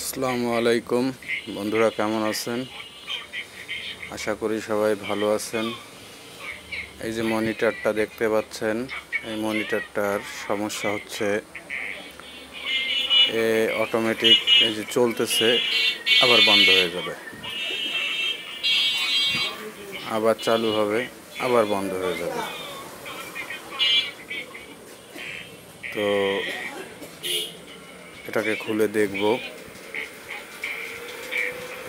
আসসালামু আলাইকুম বন্ধুরা, কেমন আছেন? আশা করি সবাই ভালো আছেন। এই যে মনিটরটা দেখতে পাচ্ছেন, এই মনিটরটার সমস্যা হচ্ছে অটোমেটিক এই যে চলতেছে, আবার বন্ধ হয়ে যাবে, আবার চালু হবে, আবার বন্ধ হয়ে যাবে। তো এটাকে খুলে দেখব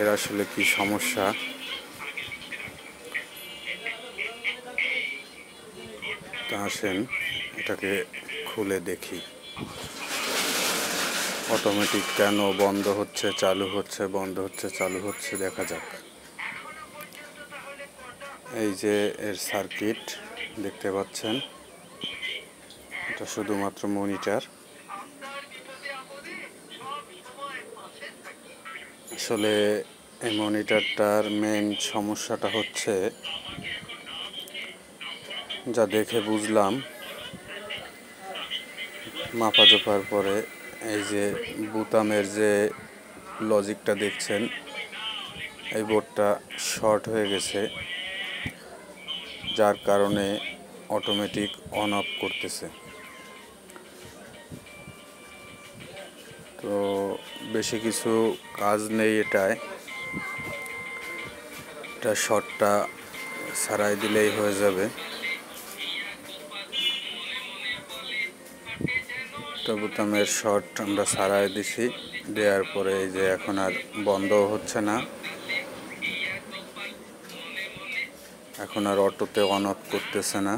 এর আসলে কি সমস্যা। তা আসেন এটাকে খুলে দেখি অটোমেটিক কেন বন্ধ হচ্ছে, চালু হচ্ছে, বন্ধ হচ্ছে, চালু হচ্ছে, দেখা যাক। এই যে এর সার্কিট দেখতে পাচ্ছেন, এটা শুধুমাত্র মনিটর। আসলে এই মনিটরটার মেইন সমস্যাটা হচ্ছে, যা দেখে বুঝলাম মাপাজোপার পরে, এই যে বুতামের যে লজিকটা দেখছেন, এই বোর্ডটা শর্ট হয়ে গেছে, যার কারণে অটোমেটিক অন অফ করতেছে। তো বেশি কিছু কাজ নেই এটায়, এটা শর্টটা সারাই দিলেই হয়ে যাবে। তো বোতামের শর্ট আমরা সারাই দিছি, দেওয়ার পরে এই যে এখন আর বন্ধও হচ্ছে না, এখন আর অটোতে অন অফ করতেছে না।